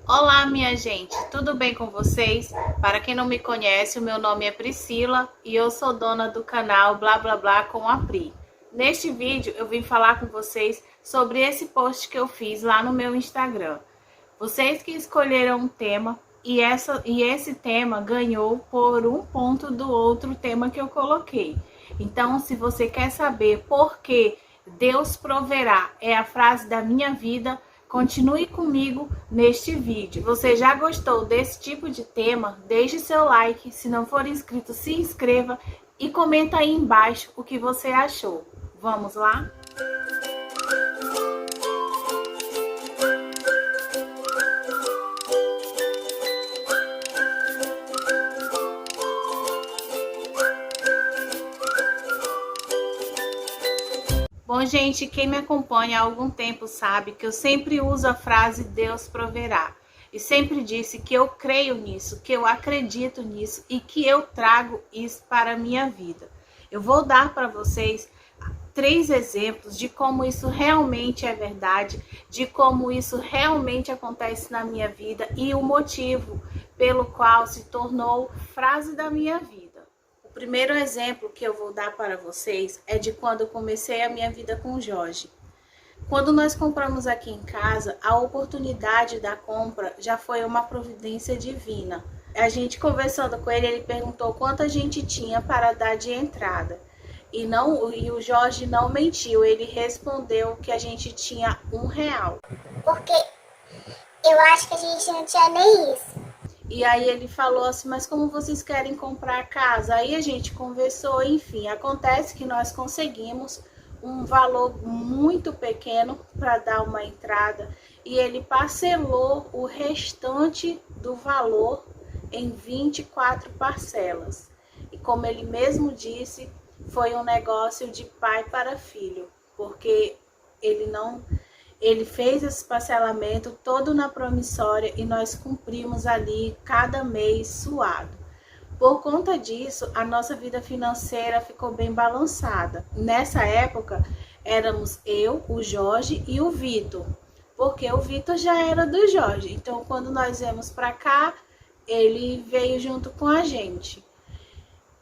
Olá, minha gente, tudo bem com vocês? Para quem não me conhece, o meu nome é Priscila e eu sou dona do canal Blá Blá Blá com a Pri. Neste vídeo eu vim falar com vocês sobre esse post que eu fiz lá no meu Instagram. Vocês que escolheram um tema e esse tema ganhou por um ponto do outro tema que eu coloquei. Então, se você quer saber por que Deus proverá é a frase da minha vida, continue comigo neste vídeo. Você já gostou desse tipo de tema? Deixe seu like, se não for inscrito, se inscreva e comenta aí embaixo o que você achou. Vamos lá? Bom, gente, quem me acompanha há algum tempo sabe que eu sempre uso a frase Deus proverá. E sempre disse que eu creio nisso, que eu acredito nisso e que eu trago isso para a minha vida. Eu vou dar para vocês 3 exemplos de como isso realmente é verdade, de como isso realmente acontece na minha vida e o motivo pelo qual se tornou frase da minha vida. O primeiro exemplo que eu vou dar para vocês é de quando eu comecei a minha vida com o Jorge. Quando nós compramos aqui em casa, a oportunidade da compra já foi uma providência divina. A gente conversando com ele, ele perguntou quanto a gente tinha para dar de entrada. E o Jorge não mentiu, ele respondeu que a gente tinha R$ 1. Porque eu acho que a gente não tinha nem isso. E aí ele falou assim, mas como vocês querem comprar a casa? Aí a gente conversou, enfim, acontece que nós conseguimos um valor muito pequeno para dar uma entrada e ele parcelou o restante do valor em 24 parcelas. E como ele mesmo disse, foi um negócio de pai para filho, porque ele fez esse parcelamento todo na promissória e nós cumprimos ali cada mês suado. Por conta disso, a nossa vida financeira ficou bem balançada. Nessa época, éramos eu, o Jorge e o Vitor, porque o Vitor já era do Jorge. Então, quando nós viemos para cá, ele veio junto com a gente.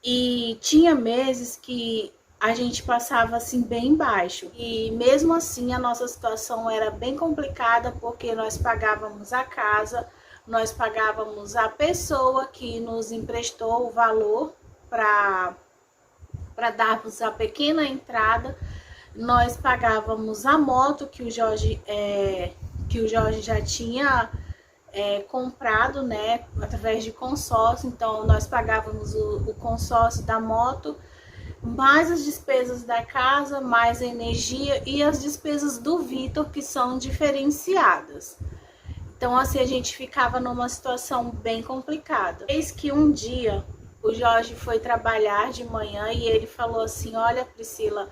E tinha meses que a gente passava assim bem baixo. E mesmo assim a nossa situação era bem complicada porque nós pagávamos a casa, nós pagávamos a pessoa que nos emprestou o valor para darmos a pequena entrada, nós pagávamos a moto que o Jorge já tinha comprado, né, através de consórcio. Então nós pagávamos o consórcio da moto, mais as despesas da casa, mais a energia e as despesas do Vitor, que são diferenciadas. Então assim a gente ficava numa situação bem complicada. Eis que um dia o Jorge foi trabalhar de manhã e ele falou assim, olha Priscila,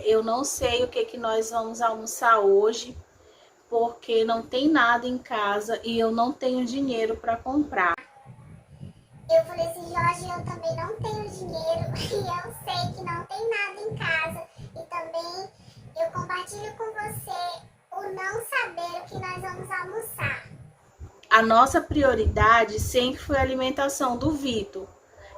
eu não sei o que nós vamos almoçar hoje, porque não tem nada em casa e eu não tenho dinheiro para comprar. Eu falei assim, Jorge, eu também não tenho dinheiro e eu sei que não tem nada em casa. E também eu compartilho com você o não saber o que nós vamos almoçar. A nossa prioridade sempre foi a alimentação do Vitor.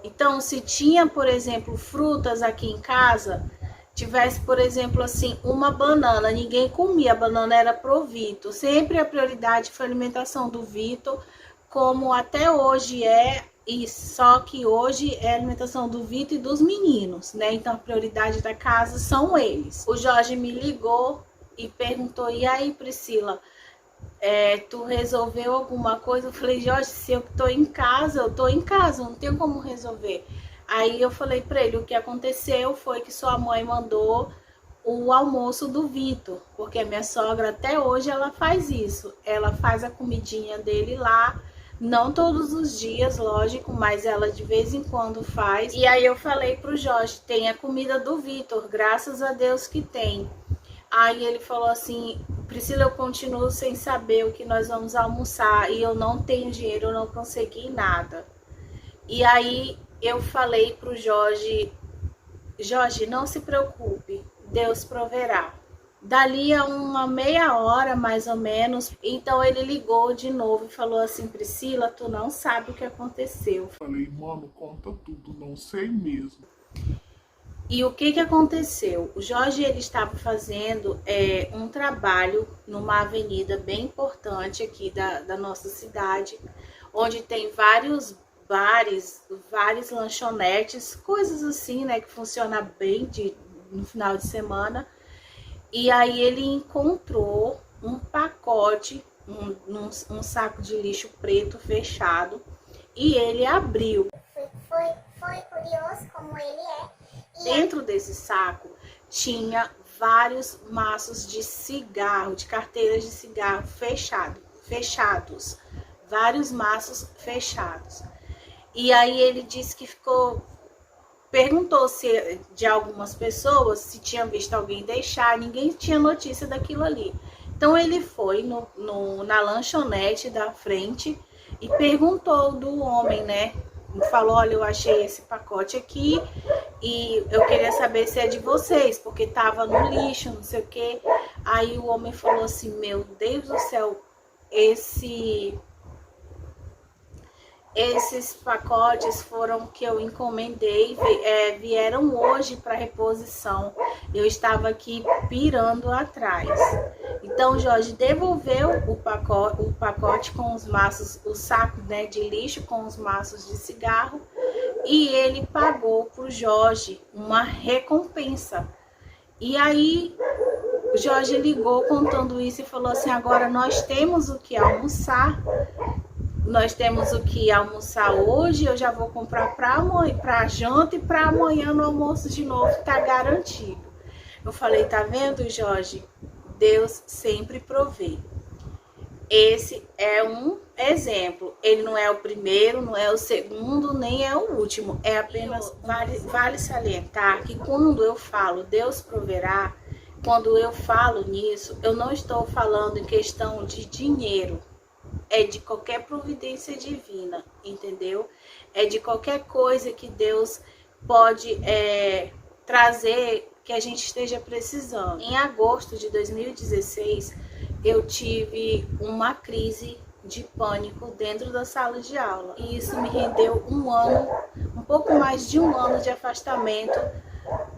Então, se tinha, por exemplo, frutas aqui em casa, tivesse, por exemplo, assim, uma banana, ninguém comia, a banana era pro Vitor. Sempre a prioridade foi a alimentação do Vitor, como até hoje é, e só que hoje é a alimentação do Vitor e dos meninos, né? Então a prioridade da casa são eles. O Jorge me ligou e perguntou, e aí Priscila, tu resolveu alguma coisa? Eu falei, Jorge, se eu tô em casa, eu tô em casa, não tenho como resolver. Aí eu falei para ele, o que aconteceu foi que sua mãe mandou o almoço do Vitor, porque a minha sogra até hoje ela faz isso, ela faz a comidinha dele lá, não todos os dias, lógico, mas ela de vez em quando faz. E aí eu falei pro Jorge, tem a comida do Vitor, graças a Deus que tem. Aí ele falou assim, Priscila, eu continuo sem saber o que nós vamos almoçar e eu não tenho dinheiro, eu não consegui nada. E aí eu falei pro Jorge, Jorge, não se preocupe, Deus proverá. Dali a uma meia hora, mais ou menos, então ele ligou de novo e falou assim: Priscila, tu não sabe o que aconteceu. Falei, mano, conta tudo, não sei mesmo. E o que aconteceu? O Jorge, ele estava fazendo um trabalho numa avenida bem importante aqui da nossa cidade, onde tem vários bares, várias lanchonetes, coisas assim, né, que funciona bem no final de semana. E aí ele encontrou um pacote, um saco de lixo preto fechado, e ele abriu. Foi curioso como ele é. Dentro desse saco tinha vários maços de cigarro, de carteiras de cigarro fechados, vários maços fechados. E aí ele disse que perguntou se de algumas pessoas, se tinha visto alguém deixar, ninguém tinha notícia daquilo ali. Então ele foi na lanchonete da frente e perguntou do homem, né? Falou, olha, eu achei esse pacote aqui e eu queria saber se é de vocês, porque tava no lixo, não sei o quê. Aí o homem falou assim, meu Deus do céu, esses pacotes foram que eu encomendei, vieram hoje para reposição. Eu estava aqui pirando atrás. Então, Jorge devolveu o pacote com os maços, o saco, né, de lixo com os maços de cigarro, e ele pagou para o Jorge uma recompensa. E aí o Jorge ligou contando isso e falou assim, agora nós temos o que almoçar. Nós temos o que almoçar hoje, eu já vou comprar para janta e para amanhã no almoço de novo, tá garantido. Eu falei, tá vendo, Jorge? Deus sempre provê. Esse é um exemplo. Ele não é o primeiro, não é o segundo, nem é o último. É apenas, vale salientar que quando eu falo Deus proverá, quando eu falo nisso, eu não estou falando em questão de dinheiro. É de qualquer providência divina, entendeu? É de qualquer coisa que Deus pode trazer que a gente esteja precisando. Em agosto de 2016, eu tive uma crise de pânico dentro da sala de aula. E isso me rendeu um pouco mais de um ano de afastamento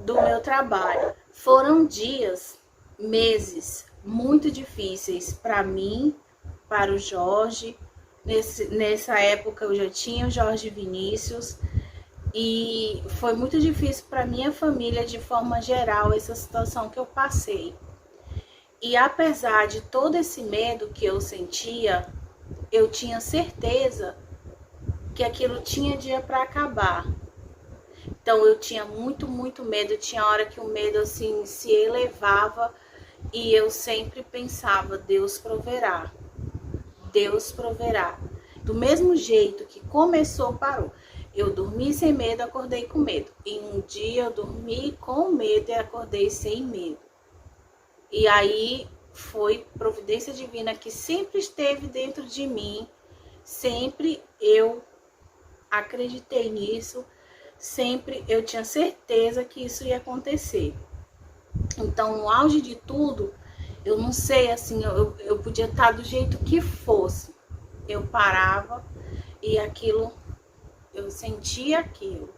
do meu trabalho. Foram dias, meses muito difíceis para mim, para o Jorge. Nessa época eu já tinha o Jorge Vinícius e foi muito difícil para minha família de forma geral essa situação que eu passei. E apesar de todo esse medo que eu sentia, eu tinha certeza que aquilo tinha dia para acabar. Então eu tinha muito medo, tinha hora que o medo assim se elevava e eu sempre pensava, Deus proverá. Deus proverá. Do mesmo jeito que começou, parou. Eu dormi sem medo, acordei com medo. E um dia eu dormi com medo e acordei sem medo. E aí foi providência divina que sempre esteve dentro de mim. Sempre eu acreditei nisso. Sempre eu tinha certeza que isso ia acontecer. Então, no auge de tudo, eu não sei, assim, eu podia estar do jeito que fosse. Eu parava e aquilo, eu sentia aquilo.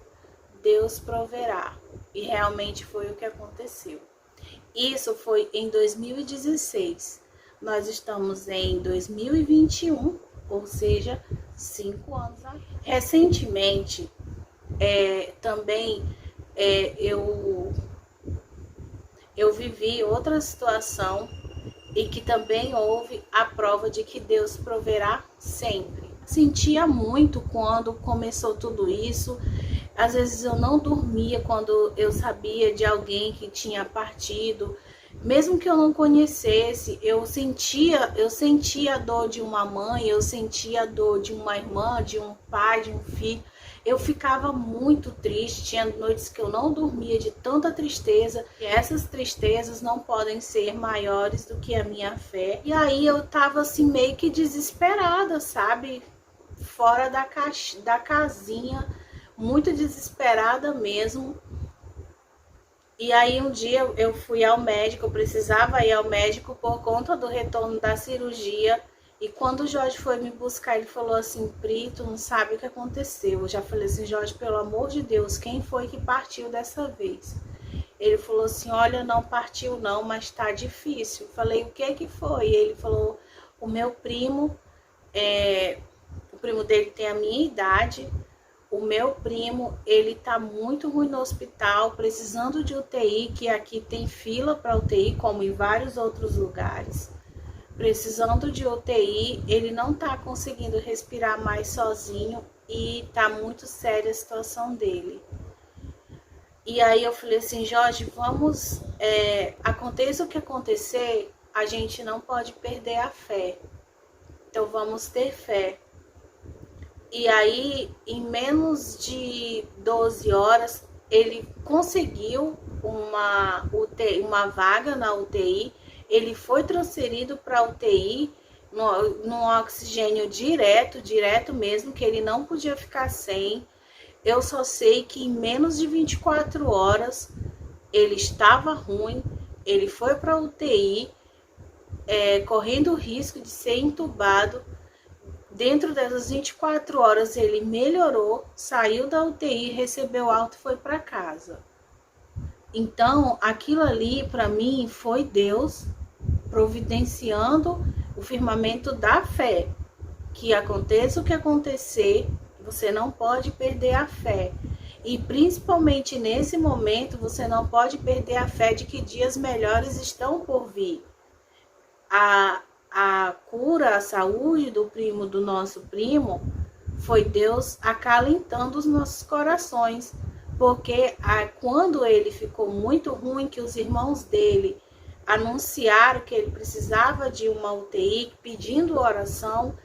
Deus proverá. E realmente foi o que aconteceu. Isso foi em 2016. Nós estamos em 2021, ou seja, 5 anos atrás. Recentemente, também eu vivi outra situação e que também houve a prova de que Deus proverá sempre. Sentia muito quando começou tudo isso. Às vezes eu não dormia quando eu sabia de alguém que tinha partido. Mesmo que eu não conhecesse, eu sentia a dor de uma mãe, eu sentia a dor de uma irmã, de um pai, de um filho. Eu ficava muito triste, tinha noites que eu não dormia de tanta tristeza. E essas tristezas não podem ser maiores do que a minha fé. E aí eu tava assim meio que desesperada, sabe? Fora da casinha, muito desesperada mesmo. E aí um dia eu fui ao médico, eu precisava ir ao médico por conta do retorno da cirurgia. E quando o Jorge foi me buscar, ele falou assim: Pri, tu não sabe o que aconteceu. Eu já falei assim: Jorge, pelo amor de Deus, quem foi que partiu dessa vez? Ele falou assim: olha, não partiu não, mas tá difícil. Falei: o que foi? Ele falou: o meu primo, o primo dele tem a minha idade. O meu primo, ele tá muito ruim no hospital, precisando de UTI, que aqui tem fila para UTI, como em vários outros lugares. Precisando de UTI, ele não tá conseguindo respirar mais sozinho e tá muito séria a situação dele. E aí eu falei assim: Jorge, vamos, aconteça o que acontecer, a gente não pode perder a fé. Então vamos ter fé. E aí, em menos de 12 horas, ele conseguiu uma vaga na UTI. Ele foi transferido para a UTI no oxigênio direto mesmo, que ele não podia ficar sem. Eu só sei que em menos de 24 horas ele estava ruim, ele foi para a UTI, correndo o risco de ser entubado. Dentro dessas 24 horas ele melhorou, saiu da UTI, recebeu alta e foi para casa. Então, aquilo ali para mim foi Deus providenciando o firmamento da fé. Que aconteça o que acontecer, você não pode perder a fé. E principalmente nesse momento, você não pode perder a fé de que dias melhores estão por vir. A cura, a saúde do nosso primo, foi Deus acalentando os nossos corações. Porque quando ele ficou muito ruim, que os irmãos dele anunciaram que ele precisava de uma UTI, pedindo oração,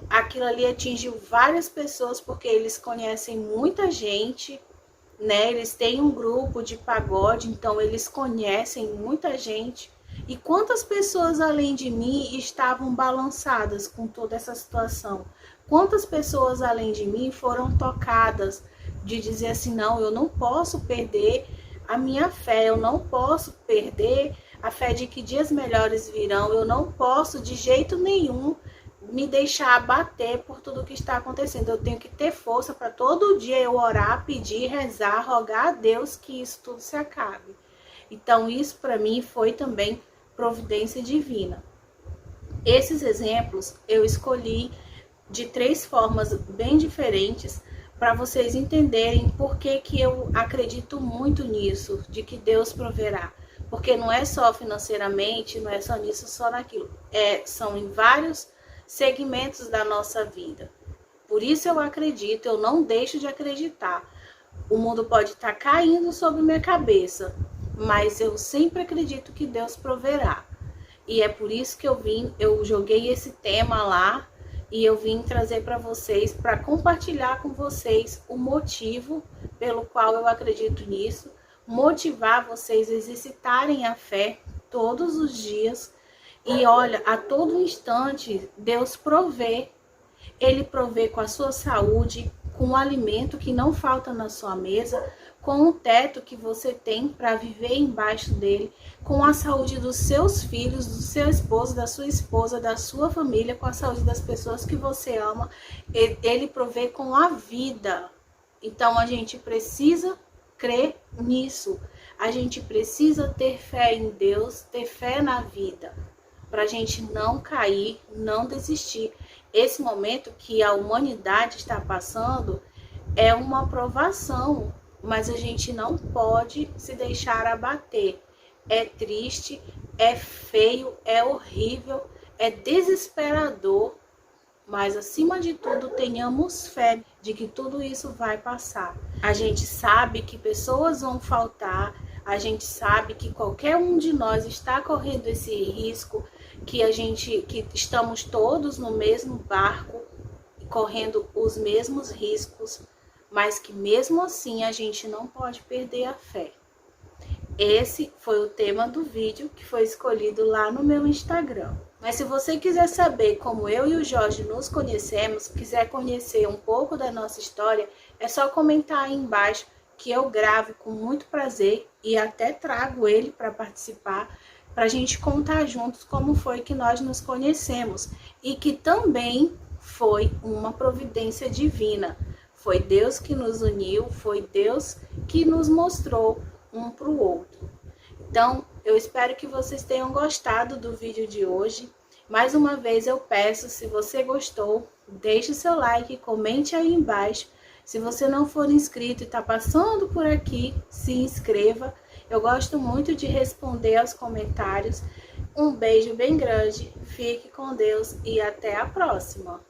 aquilo ali atingiu várias pessoas, porque eles conhecem muita gente, né? Eles têm um grupo de pagode, então eles conhecem muita gente. E quantas pessoas além de mim estavam balançadas com toda essa situação? Quantas pessoas além de mim foram tocadas de dizer assim: não, eu não posso perder a minha fé, eu não posso perder a fé de que dias melhores virão, eu não posso de jeito nenhum me deixar abater por tudo que está acontecendo. Eu tenho que ter força para todo dia eu orar, pedir, rezar, rogar a Deus que isso tudo se acabe. Então isso para mim foi também providência divina. Esses exemplos eu escolhi de 3 formas bem diferentes para vocês entenderem por que eu acredito muito nisso, de que Deus proverá. Porque não é só financeiramente, não é só nisso, só naquilo. São em vários segmentos da nossa vida. Por isso eu acredito, eu não deixo de acreditar. O mundo pode estar caindo sobre minha cabeça, mas eu sempre acredito que Deus proverá. E é por isso que eu joguei esse tema lá e eu vim trazer para vocês, para compartilhar com vocês o motivo pelo qual eu acredito nisso, motivar vocês a exercitarem a fé todos os dias. E olha, a todo instante Deus provê. Ele provê com a sua saúde, com o alimento que não falta na sua mesa, com o teto que você tem para viver embaixo dele, com a saúde dos seus filhos, do seu esposo, da sua esposa, da sua família, com a saúde das pessoas que você ama. Ele provê com a vida. Então a gente precisa crer nisso. A gente precisa ter fé em Deus, ter fé na vida, para a gente não cair, não desistir. Esse momento que a humanidade está passando é uma provação, mas a gente não pode se deixar abater. É triste, é feio, é horrível, é desesperador, mas acima de tudo tenhamos fé de que tudo isso vai passar. A gente sabe que pessoas vão faltar, a gente sabe que qualquer um de nós está correndo esse risco, que estamos todos no mesmo barco, correndo os mesmos riscos, mas que mesmo assim a gente não pode perder a fé. Esse foi o tema do vídeo que foi escolhido lá no meu Instagram. Mas se você quiser saber como eu e o Jorge nos conhecemos, quiser conhecer um pouco da nossa história, é só comentar aí embaixo que eu grave com muito prazer e até trago ele para participar, para a gente contar juntos como foi que nós nos conhecemos e que também foi uma providência divina. Foi Deus que nos uniu, foi Deus que nos mostrou um para o outro. Então, eu espero que vocês tenham gostado do vídeo de hoje. Mais uma vez eu peço, se você gostou, deixe seu like, comente aí embaixo. Se você não for inscrito e está passando por aqui, se inscreva. Eu gosto muito de responder aos comentários. Um beijo bem grande, fique com Deus e até a próxima!